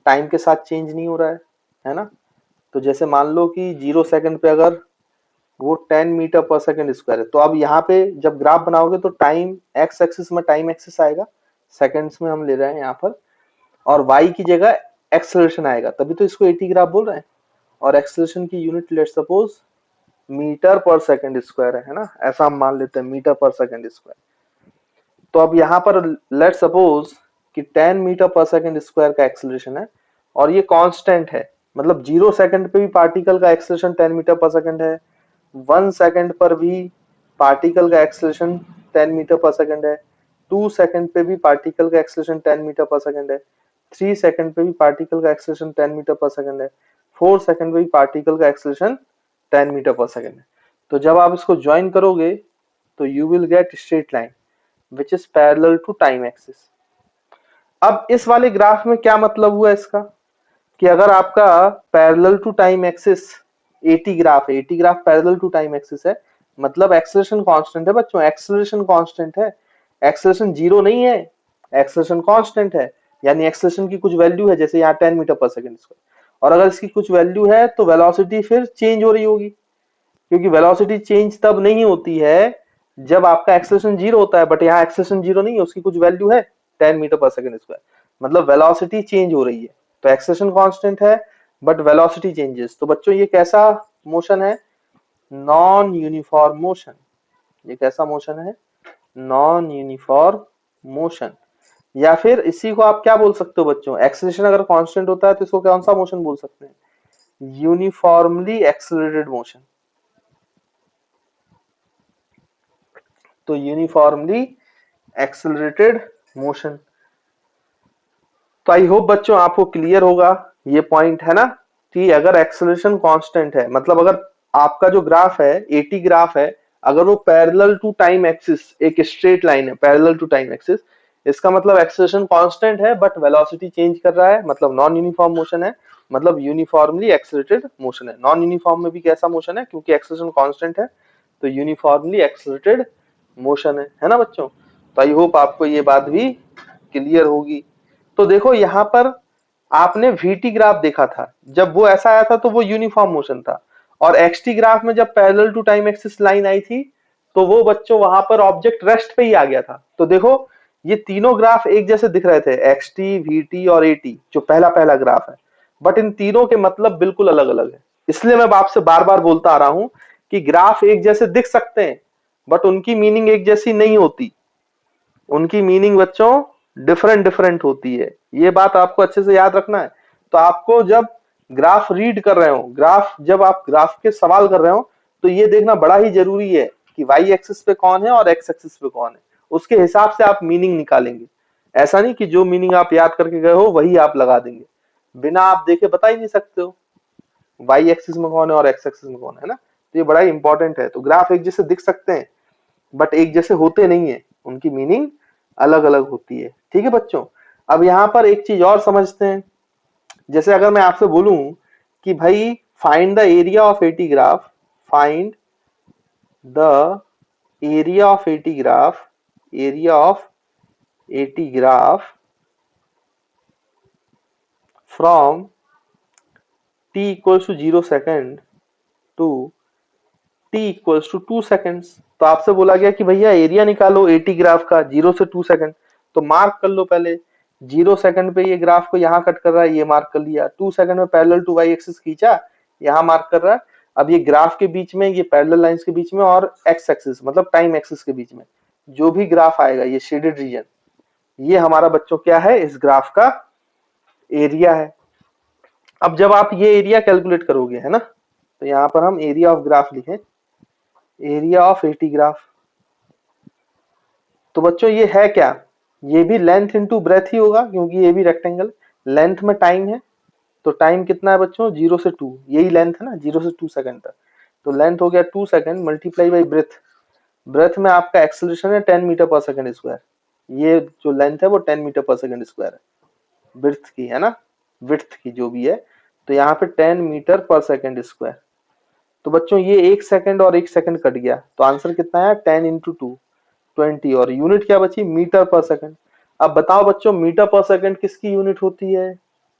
टाइम के साथ चेंज नहीं हो रहा है ना। तो जैसे मान लो कि 0 सेकंड पे अगर वो 10 मीटर पर सेकंड स्क्वायर है, तो अब यहाँ पे जब ग्राफ बनाओगे तो टाइम एक्स एक्सिस में टाइम एक्सिस आएगा, सेकंड्स में हम ले रहे हैं यहाँ पर, और वाई की जगह एक्सेलरेशन आएगा, तभी तो इसको AT ग्राफ बोल रहे हैं। और एक्सेलरेशन की यूनिट लेट सपोज मीटर पर सेकंड स्क्वायर है ना, ऐसा हम मान लेते हैं, मीटर पर सेकंड स्क्वायर। तो अब यहाँ पर लेट सपोज कि 10 मीटर पर सेकंड स्क्वायर का एक्सेलरेशन है, और ये कांस्टेंट है, मतलब 0 सेकंड पे भी पार्टिकल का एक्सेलरेशन 10 मीटर पर सेकंड है, 1 सेकंड पर भी पार्टिकल का एक्सेलरेशन 10 मीटर पर सेकंड है, 2 सेकंड पे भी पार्टिकल का एक्सेलरेशन 10 मीटर पर सेकंड है, 3 सेकंड पे भी पार्टिकल का एक्सेलरेशन 10 मीटर पर सेकंड है, 4 सेकंड पे भी पार्टिकल का एक्सेलरेशन 10 मीटर पर सेकंड है। तो जब आप इसको ज्वाइन करोगे तो you will get straight line which is parallel to time axis. अब इस वाले ग्राफ में क्या मतलब हुआ इसका, कि अगर आपका parallel to time axis AT graph है, AT graph parallel to time axis है, मतलब एक्सेलरेशन कांस्टेंट है बच्चों, एक्सेलरेशन कांस्टेंट है, एक्सेलरेशन जीरो नहीं है, एक्सेलरेशन कांस्टेंट है, यानी एक्सेलरेशन की कुछ वैल्यू है, जैसे यहाँ 10 मीटर पर सेकंड स्क्वायर, और अगर इसकी कुछ वैल्यू है तो वेलोसिटी फिर चेंज हो रही होगी, क्योंकि वेलोसिटी चेंज तब नहीं होती है जब आपका एक्सेलरेशन जीरो होता है, बट यहाँ एक्सेलरेशन जीरो नहीं है, उसकी कुछ वैल्यू है 10 मीटर पर सेकंड स्क्वायर, मतलब वेलोसिटी चेंज हो रही है। तो एक्सेलरेशन कांस्टेंट है बट वेलोसिटी चेंजेस। तो बच्चों ये कैसा मोशन है, नॉन यूनिफॉर्म मोशन। ये कैसा मोशन है, नॉन यूनिफॉर्म मोशन। या फिर इसी को आप क्या बोल सकते हो बच्चों, एक्सेलरेशन अगर कांस्टेंट होता है तो इसको कौन सा मोशन बोल सकते हैं, यूनिफॉर्मली एक्सेलरेटेड मोशन। तो यूनिफॉर्मली एक्सेलरेटेड मोशन। तो आई होप बच्चों आपको क्लियर होगा ये पॉइंट, है ना, कि अगर एक्सेलरेशन कांस्टेंट है, मतलब अगर आपका जो ग्राफ है AT ग्राफ है, अगर वो पैरेलल टू टाइम एक्सिस एक स्ट्रेट लाइन है पैरेलल टू टाइम एक्सिस, इसका मतलब एक्सेलरेशन कांस्टेंट है बट वेलोसिटी चेंज कर रहा है, मतलब नॉन यूनिफॉर्म मोशन है, मतलब यूनिफॉर्मली एक्सेलरेटेड मोशन है। नॉन यूनिफॉर्म में भी कैसा मोशन है, क्योंकि एक्सेलरेशन कांस्टेंट है तो यूनिफॉर्मली एक्सेलरेटेड मोशन है ना बच्चों। तो आई होप आपको ये बात भी क्लियर होगी। तो देखो यहाँ पर आपने VT ग्राफ देखा था, जब वो ऐसा आया था तो वो यूनिफॉर्म मोशन था, और XT ग्राफ में जब parallel to time axis line आई थी तो वो बच्चों वहां पर ऑब्जेक्ट रेस्ट पे ही आ गया था। तो देखो ये तीनों ग्राफ एक जैसे दिख रहे थे, XT, VT और AT, जो पहला पहला ग्राफ है, बट इन तीनों के मतलब बिल्कुल अलग अलग है। इसलिए मैं आपसे बार बार बोलता आ रहा हूं कि ग्राफ एक जैसे दिख सकते हैं बट उनकी मीनिंग एक जैसी नहीं होती, उनकी मीनिंग बच्चों डिफरेंट डिफरेंट होती है। ये बात आपको अच्छे से याद रखना है। तो आपको जब ग्राफ रीड कर रहे हो, ग्राफ जब आप ग्राफ के सवाल कर रहे हो, तो ये देखना बड़ा ही जरूरी है कि वाई एक्सिस पे कौन है और एक्स एक्सिस पे कौन है, उसके हिसाब से आप मीनिंग निकालेंगे। ऐसा नहीं कि जो मीनिंग आप याद करके गए हो वही आप लगा देंगे, बिना आप देखे बता ही नहीं सकते हो वाई एक्सिस में कौन है और एक्स एक्सिस में कौन है ना। तो ये बड़ा इंपॉर्टेंट है। तो ग्राफ एक जैसे दिख सकते हैं बट एक जैसे होते नहीं है, उनकी मीनिंग अलग अलग होती है। ठीक है बच्चों, अब यहाँ पर एक चीज और समझते हैं। जैसे अगर मैं आपसे बोलूं कि भाई find the area of AT graph, find the area of AT graph, area of AT graph from t equals to 0 second to t equals to 2 seconds. तो आपसे बोला गया कि भैया एरिया निकालो एटी ग्राफ का 0 से 2 सेकेंड। तो मार्क कर लो पहले, 0 सेकंड पे ये ग्राफ को यहाँ कट कर रहा है, ये मार्क कर लिया। 2 सेकंड में पैरेलल टू वाई एक्सिस खींचा, यहाँ मार्क कर रहा है। अब ये ग्राफ के बीच में, ये पैरेलल लाइंस के बीच में और एक्स एक्सिस मतलब टाइम एक्सिस के बीच में जो भी ग्राफ आएगा, ये शेडेड रीजन, ये हमारा बच्चों क्या है, इस ग्राफ का एरिया है। अब जब आप ये एरिया कैलकुलेट करोगे है ना, तो यहाँ पर हम एरिया ऑफ ग्राफ लिखें, एरिया ऑफ एटी ग्राफ। तो बच्चों ये है क्या, ये भी लेंथ इनटू ब्रेथ ही होगा, क्योंकि ये भी रेक्टेंगल, लेंथ में टाइम है, तो टाइम कितना है बच्चों 0 से 2, यही लेंथ है ना 0 से 2 सेकंड तक। तो लेंथ हो गया 2 second multiply by breadth, breadth में आपका एक्सेलरेशन है 10 मीटर पर सेकंड स्क्वायर, ये जो लेंथ है वो 10 मीटर पर सेकंड स्क्वायर है ब्रेथ की, है ना, विड्थ की जो भी है। तो यहाँ पे 10 मीटर पर सेकंड स्क्वायर। तो बच्चों ये 1 सेकंड और 1 सेकंड कट गया, तो आंसर कितना है 10 इंटू 2 20, और यूनिट क्या बची मीटर पर सेकंड। अब बताओ बच्चों मीटर पर सेकंड किसकी यूनिट होती है,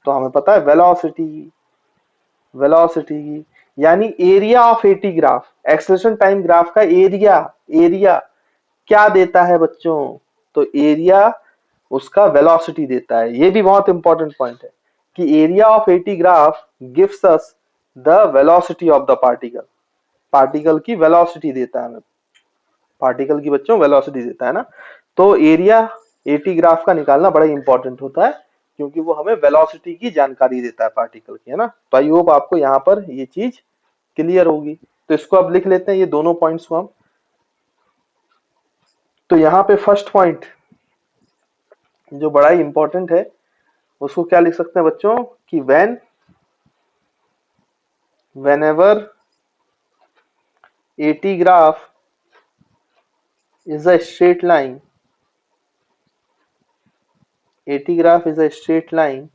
तो हमें पता है वेलोसिटी की, वेलोसिटी की। यानी area of AT graph, acceleration time graph का एरिया, एरिया क्या देता है बच्चों, तो एरिया उसका वेलोसिटी देता है। ये भी बहुत इंपॉर्टेंट पॉइंट है कि area of AT graph gives us the velocity of the particle, particle की वेलोसिटी देता है हमें, पार्टिकल की बच्चों वेलोसिटी देता है ना। तो एरिया एटी ग्राफ का निकालना बड़ा इंपॉर्टेंट होता है, क्योंकि वो हमें वेलोसिटी की जानकारी देता है पार्टिकल की, है ना। तो आई होप आपको यहाँ पर ये चीज क्लियर होगी। तो इसको अब लिख लेते हैं ये दोनों पॉइंट्स को हम। तो यहाँ पे फर्स्ट पॉइंट जो बड़ा ही इंपॉर्टेंट है, उसको क्या लिख सकते हैं बच्चों कि whenever AT graph is a straight line, AT graph is a straight line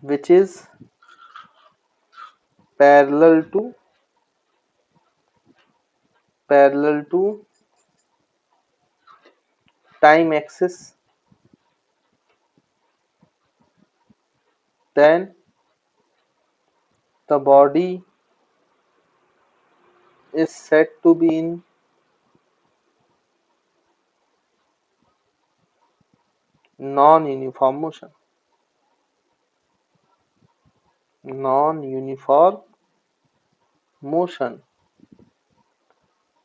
which is parallel to time axis, then the body is said to be in non-uniform motion, non-uniform motion,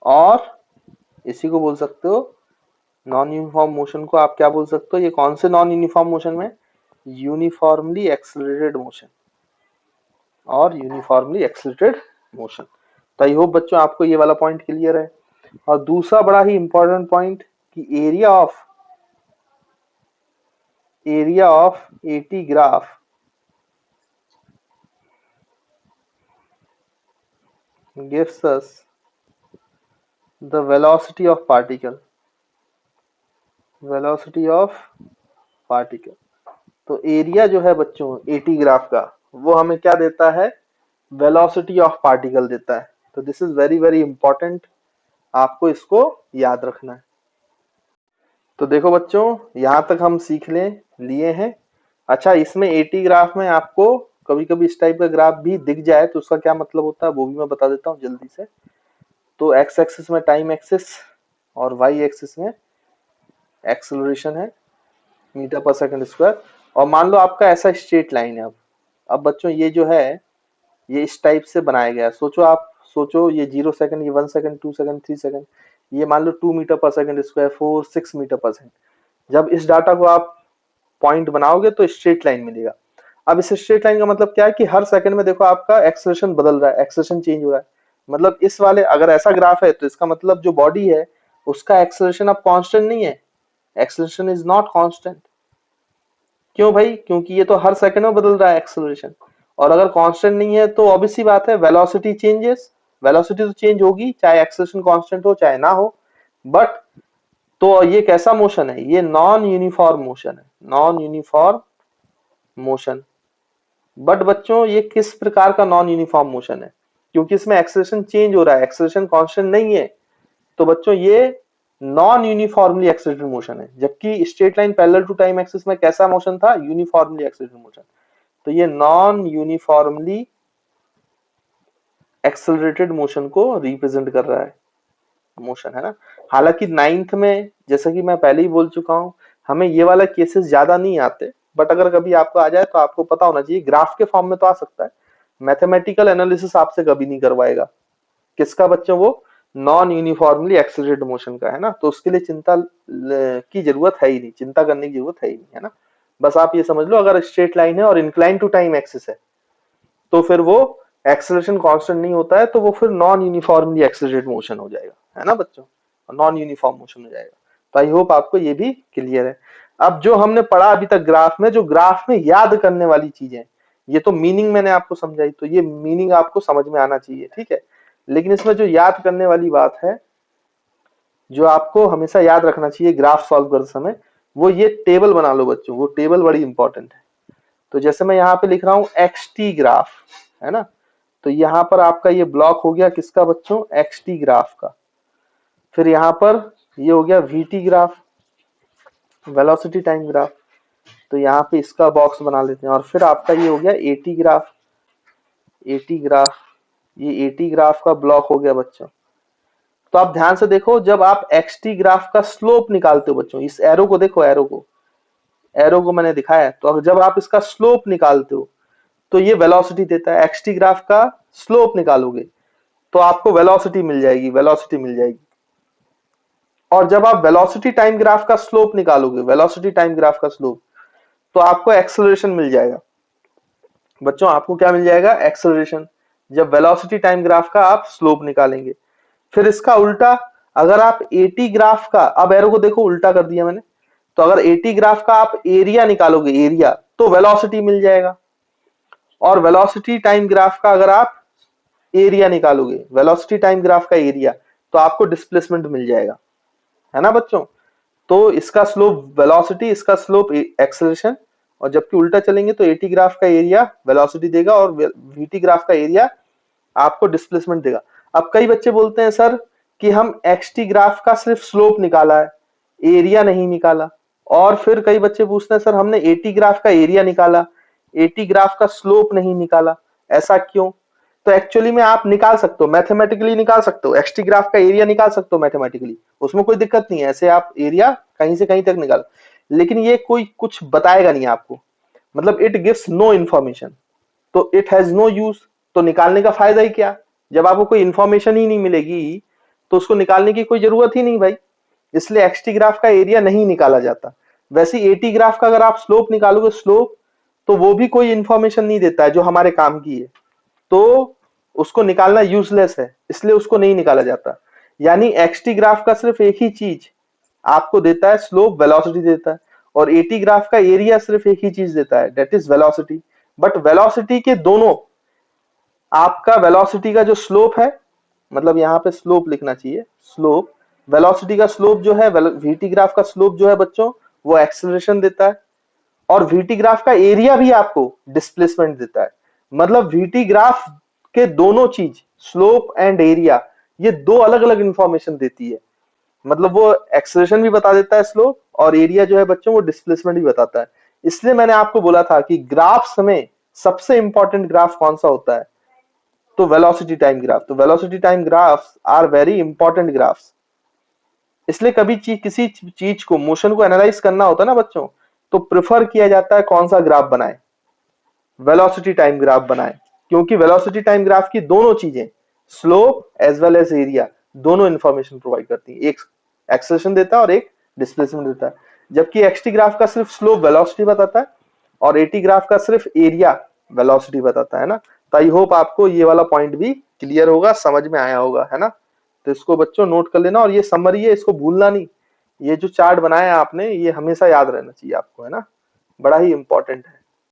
और इसी को बोल सकते हो, non uniform motion को आप क्या बोल सकते हो, ये कौन से नॉन यूनिफॉर्म मोशन में, यूनिफॉर्मली एक्सेलरेटेड मोशन और यूनिफॉर्मली एक्सेलरेटेड मोशन। तो आई होप बच्चों आपको ये वाला पॉइंट क्लियर है। और दूसरा बड़ा ही इंपॉर्टेंट पॉइंट कि area of AT graph gives us the velocity of particle, velocity of particle। तो एरिया जो है बच्चों एटी ग्राफ का, वो हमें क्या देता है, वेलोसिटी ऑफ पार्टिकल देता है। तो this is very very important, आपको इसको याद रखना है। तो देखो बच्चों यहां तक हम सीख लिए हैं। अच्छा, इसमें एटी ग्राफ में आपको कभी कभी इस टाइप का ग्राफ भी दिख जाए तो उसका क्या मतलब होता है वो भी मैं बता देता हूँ जल्दी से। तो एक्स एक्सिस में टाइम एक्सिस और वाई एक्सिस में एक्सेलरेशन है मीटर पर सेकंड स्क्वायर। और मान लो आपका ऐसा स्ट्रेट लाइन है। अब बच्चों ये जो है ये इस टाइप से बनाया गया है। सोचो ये 0 सेकंड, ये 1 सेकंड, 2 सेकंड, 3 सेकंड, ये मान लो 2 मीटर पर सेकंड स्क्वायर, 4 6 मीटर पर सेकंड। जब इस डाटा को आप पॉइंट बनाओगे तो स्ट्रेट लाइन मिलेगा। अब इस स्ट्रेट लाइन का मतलब क्या है कि हर सेकंड में देखो आपका एक्सेलरेशन बदल रहा है, एक्सेलरेशन चेंज हो रहा है। मतलब इस वाले अगर ऐसा ग्राफ है तो इसका मतलब जो बॉडी है उसका एक्सेलरेशन अब कांस्टेंट नहीं है, एक्सेलरेशन इज नॉट कांस्टेंट। क्यों भाई? क्योंकि ये तो हर सेकंड में बदल रहा है एक्सेलरेशन, और अगर कांस्टेंट नहीं है तो ऑब्वियस सी बात है वेलोसिटी चेंजेस, वेलोसिटी तो चेंज होगी चाहे एक्सेलरेशन कांस्टेंट हो चाहे ना हो। बट तो ये कैसा मोशन है? ये नॉन यूनिफॉर्म मोशन है, नॉन यूनिफॉर्म मोशन। बट बच्चों ये किस प्रकार का नॉन यूनिफॉर्म मोशन है? क्योंकि इसमें एक्सेलरेशन चेंज हो रहा है, एक्सेलरेशन कांस्टेंट नहीं है, तो बच्चों ये नॉन यूनिफॉर्मली एक्सेलरेटेड मोशन है। जबकि straight line parallel to time axis में कैसा मोशन था? Uniformly accelerated motion. तो ये नॉन यूनिफॉर्मली एक्सेलरेटेड मोशन को रिप्रेजेंट कर रहा है, मोशन है ना। हालांकि नाइन्थ में जैसा कि मैं पहले ही बोल चुका हूं, हमें ये वाला केसेस ज्यादा नहीं आते, बट अगर कभी आपको आ जाए तो आपको पता होना चाहिए, ग्राफ के फॉर्म में तो आ सकता है, मैथमेटिकल एनालिसिस आपसे कभी नहीं करवाएगा। किसका बच्चों? वो नॉन यूनिफॉर्मली एक्सेलरेटेड मोशन का, है ना। तो उसके लिए चिंता की जरूरत है ही नहीं, चिंता करने की जरूरत है ही नहीं, है ना। बस आप ये समझ लो अगर स्ट्रेट लाइन है और इंक्लाइन टू टाइम एक्सिस है तो फिर वो एक्सेलरेशन कांस्टेंट नहीं होता है, तो वो फिर नॉन यूनिफॉर्मली एक्सेलरेटेड मोशन हो जाएगा, है ना बच्चों, नॉन यूनिफॉर्म मोशन हो जाएगा। तो आई होप आपको ये भी क्लियर है। अब जो हमने पढ़ा अभी तक ग्राफ में, जो ग्राफ में याद करने वाली चीजें, ये तो मीनिंग मैंने आपको समझाई, तो ये मीनिंग आपको समझ में आना चाहिए, ठीक है। लेकिन इसमें जो याद करने वाली बात है, जो आपको हमेशा याद रखना चाहिए ग्राफ सॉल्व करते समय, वो ये टेबल बना लो बच्चों, वो टेबल बड़ी इंपॉर्टेंट है। तो जैसे मैं यहाँ पे लिख रहा हूँ एक्स टी ग्राफ, है ना, तो यहाँ पर आपका ये ब्लॉक हो गया किसका बच्चों? एक्स टी ग्राफ का। फिर यहाँ पर ये हो गया we T graph, velocity time graph, तो यहाँ पे इसका बॉक्स बना लेते हैं। और फिर आपका ये हो गया एटी ग्राफ, एटी ग्राफ, ये एटी ग्राफ का ब्लॉक हो गया बच्चों। तो आप ध्यान से देखो, जब आप एक्स टी ग्राफ का स्लोप निकालते हो बच्चों, इस एरो को देखो, एरो को मैंने दिखाया, तो जब आप इसका स्लोप निकालते हो तो ये वेलोसिटी देता है। एक्स टी ग्राफ का स्लोप निकालोगे तो आपको वेलोसिटी मिल जाएगी, वेलोसिटी मिल जाएगी। और जब आप वेलोसिटी टाइम ग्राफ का स्लोप निकालोगे, वेलोसिटी टाइम ग्राफ का स्लोप, तो आपको एक्सेलरेशन मिल जाएगा बच्चों। आपको क्या मिल जाएगा? एक्सेलरेशन, जब वेलोसिटी टाइम ग्राफ का आप स्लोप निकालेंगे। फिर इसका उल्टा, अगर आप एटी ग्राफ का, अब एरो को देखो उल्टा कर दिया मैंने, तो अगर एटी ग्राफ का आप एरिया निकालोगे, एरिया, तो वेलोसिटी मिल जाएगा। और वेलोसिटी टाइम ग्राफ का अगर आप एरिया निकालोगे, वेलोसिटी टाइम ग्राफ का एरिया, तो आपको डिस्प्लेसमेंट मिल जाएगा, है ना बच्चों। तो इसका स्लोप वेलोसिटी, इसका स्लोप एक्सेलरेशन, और जबकि उल्टा चलेंगे तो एटी ग्राफ का एरिया वेलोसिटी देगा और वीटी ग्राफ का एरिया आपको डिस्प्लेसमेंट देगा। अब कई बच्चे बोलते हैं सर कि हम एक्स टी ग्राफ का सिर्फ स्लोप निकाला है, एरिया नहीं निकाला। और फिर कई बच्चे पूछते हैं सर हमने एटी ग्राफ का एरिया निकाला, एटी ग्राफ का स्लोप नहीं निकाला, ऐसा क्यों? तो एक्चुअली में आप निकाल सकते हो, मैथमेटिकली निकाल सकते हो, एक्स टी ग्राफ का एरिया निकाल सकते हो मैथमेटिकली, उसमें कोई दिक्कत नहीं है, ऐसे आप एरिया कहीं से कहीं तक निकाल। लेकिन ये कोई कुछ बताएगा नहीं आपको, मतलब इट गिव्स नो इन्फॉर्मेशन, तो इट हैज नो यूज। तो निकालने का फायदा ही क्या? जब आपको कोई इन्फॉर्मेशन ही नहीं मिलेगी तो उसको निकालने की कोई जरूरत ही नहीं भाई। इसलिए एक्स टी ग्राफ का एरिया नहीं निकाला जाता। वैसे एटी ग्राफ का अगर आप स्लोप निकालोगे, स्लोप, तो वो भी कोई इन्फॉर्मेशन नहीं देता है जो हमारे काम की है, तो उसको निकालना यूजलेस है, इसलिए उसको नहीं निकाला जाता। यानी एक्स टी ग्राफ का सिर्फ एक ही चीज आपको देता है, स्लोप, वेलोसिटी देता है, और एटी ग्राफ का एरिया सिर्फ एक ही चीज देता है, that is velocity. But velocity के दोनों, आपका वेलोसिटी का जो स्लोप है, मतलब यहाँ पे स्लोप लिखना चाहिए, स्लोप, वेलोसिटी का स्लोप जो है, वीटी ग्राफ का स्लोप जो है बच्चों, वो एक्सेलरेशन देता है, और वीटी ग्राफ का एरिया भी आपको डिस्प्लेसमेंट देता है। मतलब वीटी ग्राफ के दोनों चीज, स्लोप एंड एरिया, ये दो अलग अलग इंफॉर्मेशन देती है। मतलब वो एक्सेलरेशन भी बता देता है स्लोप, और एरिया जो है बच्चों वो डिस्प्लेसमेंट भी बताता है। इसलिए मैंने आपको बोला था कि ग्राफ्स में सबसे इंपॉर्टेंट ग्राफ कौन सा होता है? तो वेलोसिटी टाइम ग्राफ। तो velocity time graphs are very important graphs. इसलिए कभी किसी चीज को, मोशन को एनालाइज करना होता है ना बच्चों, तो प्रेफर किया जाता है कौन सा ग्राफ बनाए? वेलोसिटी टाइम ग्राफ बनाए, क्योंकि वेलोसिटी टाइम ग्राफ की दोनों चीजें, slope as well as area, दोनों इंफॉर्मेशन प्रोवाइड करती है। एक एक्सेलरेशन देता है और एक डिस्प्लेसमेंट देता है। जबकि एक्सटी ग्राफ का सिर्फ स्लोप वेलोसिटी बताता है और एटी ग्राफ का सिर्फ एरिया वेलोसिटी बताता है ना। तो आई होप आपको ये वाला पॉइंट भी क्लियर होगा, समझ में आया होगा, है ना। तो इसको बच्चों नोट कर लेना, और ये समरी है, इसको भूलना नहीं। ये जो चार्ट बनाया आपने ये हमेशा याद रहना चाहिए आपको, है ना, बड़ा ही इंपॉर्टेंट है।